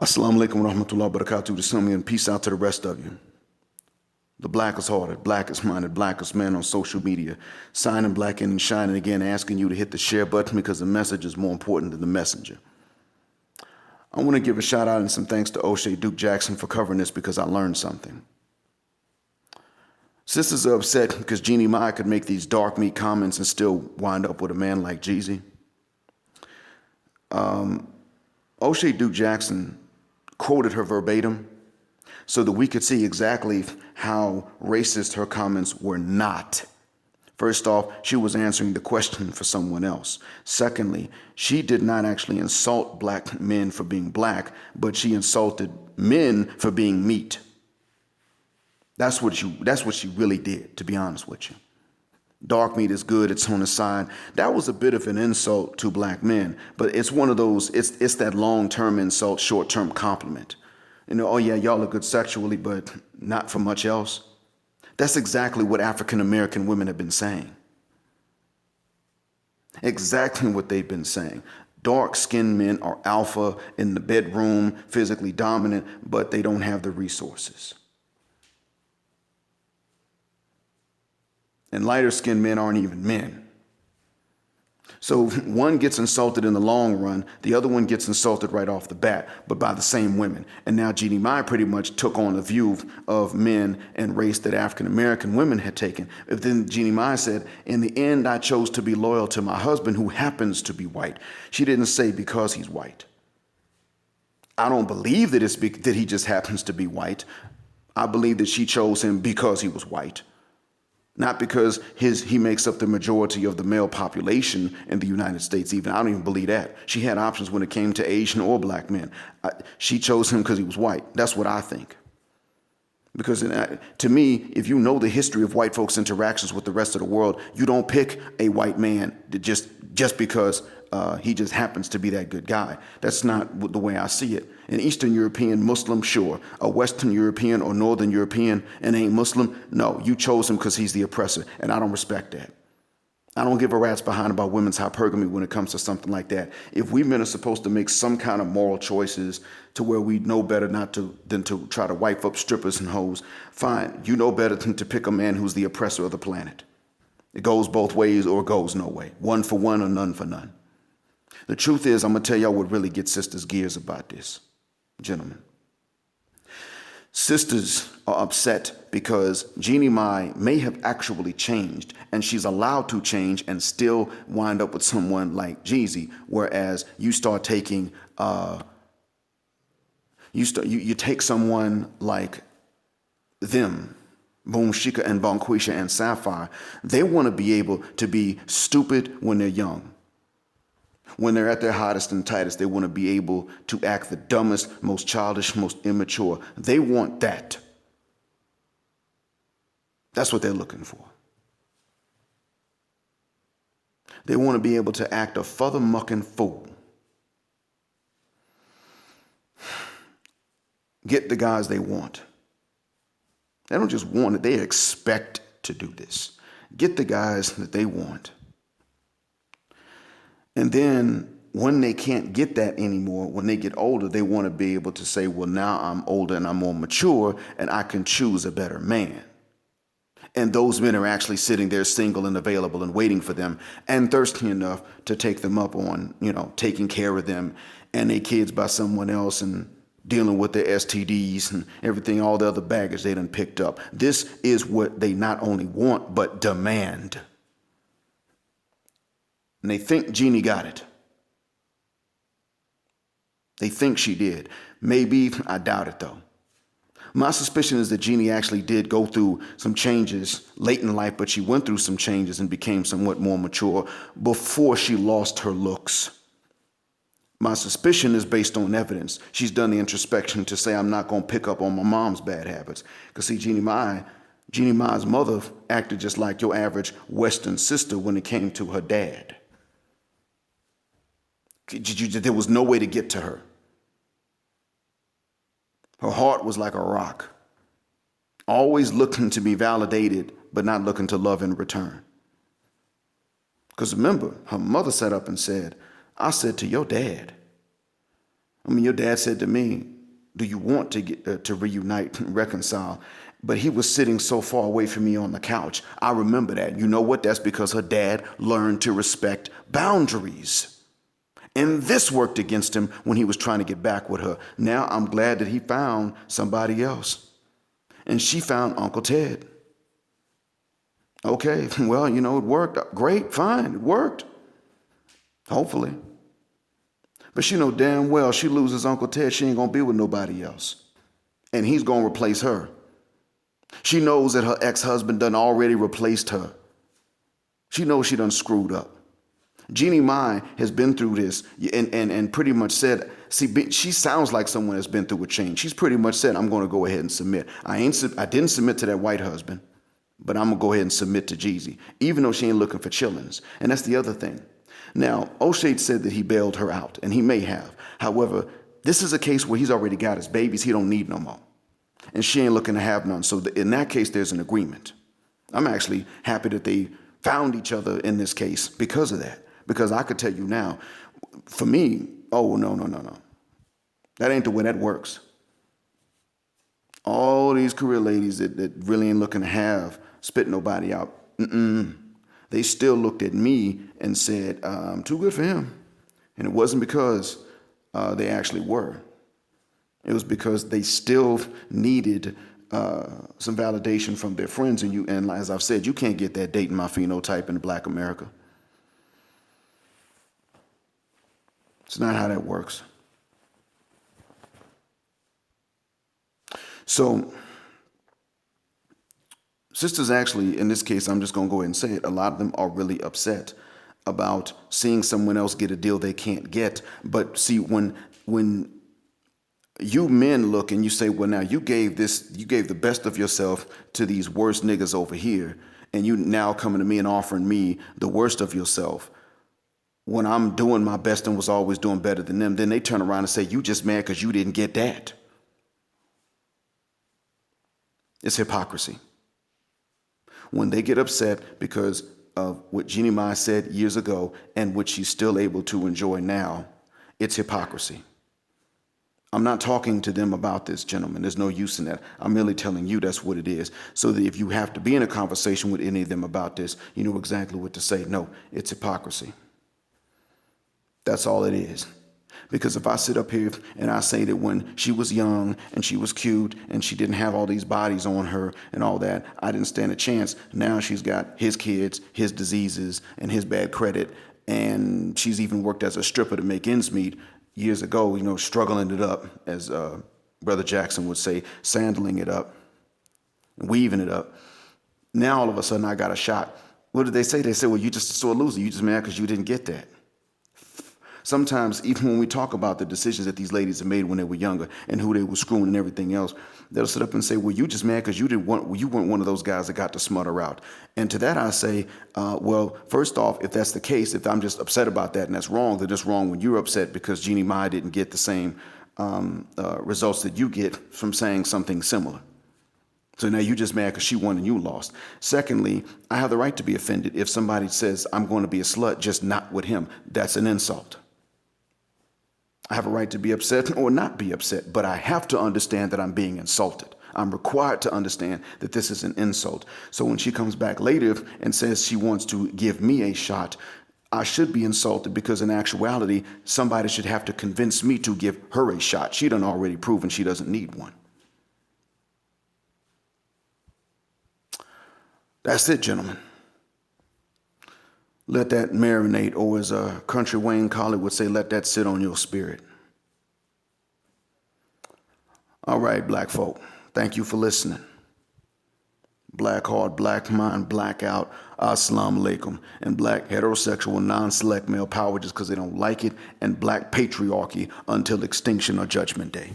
Assalamu alaikum wa rahmatullahi wa barakatuh to some of you, and peace out to the rest of you. The blackest hearted, blackest minded, blackest man on social media, signing black and shining again, asking you to hit the share button because the message is more important than the messenger. I want to give a shout out and some thanks to O'Shea Duke Jackson for covering this because I learned something. Sisters are upset because Jeannie Mai could make these dark meat comments and still wind up with a man like Jeezy. O'Shea Duke Jackson quoted her verbatim so that we could see exactly how racist her comments were not. First off, she was answering the question for someone else. Secondly, she did not actually insult black men for being black, but she insulted men for being meat. That's what she really did, to be honest with you. Dark meat is good, it's on the side. That was a bit of an insult to black men, but it's one of those, it's that long-term insult, short-term compliment. You know, oh yeah, y'all are good sexually, but not for much else. That's exactly what African-American women have been saying. Exactly what they've been saying. Dark-skinned men are alpha in the bedroom, physically dominant, but they don't have the resources. And lighter-skinned men aren't even men. So one gets insulted in the long run, the other one gets insulted right off the bat, but by the same women. And now Jeannie Mai pretty much took on the view of men and race that African-American women had taken. But then Jeannie Mai said, in the end, I chose to be loyal to my husband who happens to be white. She didn't say because he's white. I don't believe that that he just happens to be white. I believe that she chose him because he was white. Not because he makes up the majority of the male population in the United States even. I don't even believe that. She had options when it came to Asian or black men. She chose him because he was white. That's what I think. Because to me, if you know the history of white folks' interactions with the rest of the world, you don't pick a white man just because he just happens to be that good guy. That's not the way I see it. An Eastern European Muslim, sure. A Western European or Northern European and ain't Muslim, no. You chose him because he's the oppressor, and I don't respect that. I don't give a rat's behind about women's hypergamy when it comes to something like that. If we men are supposed to make some kind of moral choices to where we know better than to try to wipe up strippers and hoes, fine. You know better than to pick a man who's the oppressor of the planet. It goes both ways or it goes no way. One for one or none for none. The truth is, I'm going to tell y'all what really gets sisters' gears about this, gentlemen. Sisters are upset because Jeannie Mai may have actually changed, and she's allowed to change and still wind up with someone like Jeezy, whereas you start taking, you take someone like them, Boom Shika and Bonquisha and Sapphire, they want to be able to be stupid when they're young. When they're at their hottest and tightest, they want to be able to act the dumbest, most childish, most immature. They want that. That's what they're looking for. They want to be able to act a further-mucking fool. Get the guys they want. They don't just want it, they expect to do this. Get the guys that they want. And then when they can't get that anymore, when they get older, they want to be able to say, well, now I'm older and I'm more mature and I can choose a better man. And those men are actually sitting there single and available and waiting for them and thirsty enough to take them up on, taking care of them and their kids by someone else and dealing with their STDs and everything, all the other baggage they done picked up. This is what they not only want, but demand. And they think Jeannie got it. They think she did. Maybe, I doubt it though. My suspicion is that Jeannie actually did go through some changes late in life, but she went through some changes and became somewhat more mature before she lost her looks. My suspicion is based on evidence. She's done the introspection to say, I'm not going to pick up on my mom's bad habits. Because see, Jeannie Mai's mother acted just like your average Western sister when it came to her dad. There was no way to get to her. Her heart was like a rock, always looking to be validated, but not looking to love in return. Because remember, her mother sat up and said, I said to your dad, I mean, your dad said to me, do you want to get to reunite and reconcile? But he was sitting so far away from me on the couch. I remember that. You know what? That's because her dad learned to respect boundaries. And this worked against him when he was trying to get back with her. Now I'm glad that he found somebody else. And she found Uncle Ted. Okay, well, it worked. Great, fine, it worked. Hopefully. But she know damn well she loses Uncle Ted, she ain't gonna be with nobody else. And he's gonna replace her. She knows that her ex-husband done already replaced her. She knows she done screwed up. Jeannie Mai has been through this and pretty much said, she sounds like someone that's been through a change. She's pretty much said, I'm gonna go ahead and submit. I didn't submit to that white husband, but I'm gonna go ahead and submit to Jeezy, even though she ain't looking for chillins. And that's the other thing. Now, O'Shea said that he bailed her out, and he may have. However, this is a case where he's already got his babies. He don't need no more. And she ain't looking to have none. So in that case, there's an agreement. I'm actually happy that they found each other in this case because of that. Because I could tell you now, for me, oh, no. That ain't the way that works. All these career ladies that really ain't looking to have, spit nobody out, they still looked at me and said, I'm too good for him. And it wasn't because they actually were. It was because they still needed some validation from their friends. And as I've said, you can't get that dating my phenotype in Black America. It's not how that works. So sisters actually, in this case, I'm just going to go ahead and say it, a lot of them are really upset about seeing someone else get a deal they can't get. But see, when you men look and you say, well, now you gave the best of yourself to these worst niggas over here, and you now coming to me and offering me the worst of yourself when I'm doing my best and was always doing better than them, then they turn around and say, you just mad because you didn't get that. It's hypocrisy. When they get upset because of what Jeannie Mai said years ago and what she's still able to enjoy now, it's hypocrisy. I'm not talking to them about this, gentlemen. There's no use in that. I'm merely telling you that's what it is. So that if you have to be in a conversation with any of them about this, you know exactly what to say. No, it's hypocrisy. That's all it is. Because if I sit up here and I say that when she was young and she was cute and she didn't have all these bodies on her and all that, I didn't stand a chance. Now she's got his kids, his diseases, and his bad credit. And she's even worked as a stripper to make ends meet years ago, struggling it up, as Brother Jackson would say, sandling it up, weaving it up. Now all of a sudden I got a shot. What did they say? They said, well, you just a sore loser. You just mad because you didn't get that. Sometimes, even when we talk about the decisions that these ladies have made when they were younger and who they were screwing and everything else, they'll sit up and say, well, you just mad because you weren't one of those guys that got to smut her out. And to that I say, well, first off, if that's the case, if I'm just upset about that and that's wrong, then it's wrong when you're upset because Jeannie Mai didn't get the same results that you get from saying something similar. So now you just mad because she won and you lost. Secondly, I have the right to be offended if somebody says I'm going to be a slut, just not with him. That's an insult. I have a right to be upset or not be upset, but I have to understand that I'm being insulted. I'm required to understand that this is an insult. So when she comes back later and says she wants to give me a shot, I should be insulted because in actuality, somebody should have to convince me to give her a shot. She done already proven she doesn't need one. That's it, gentlemen. Let that marinate, or as Country Wayne Colley would say, let that sit on your spirit. All right, black folk, thank you for listening. Black heart, black mind, blackout, assalamu alaikum, and black heterosexual non-select male power just because they don't like it, and black patriarchy until extinction or judgment day.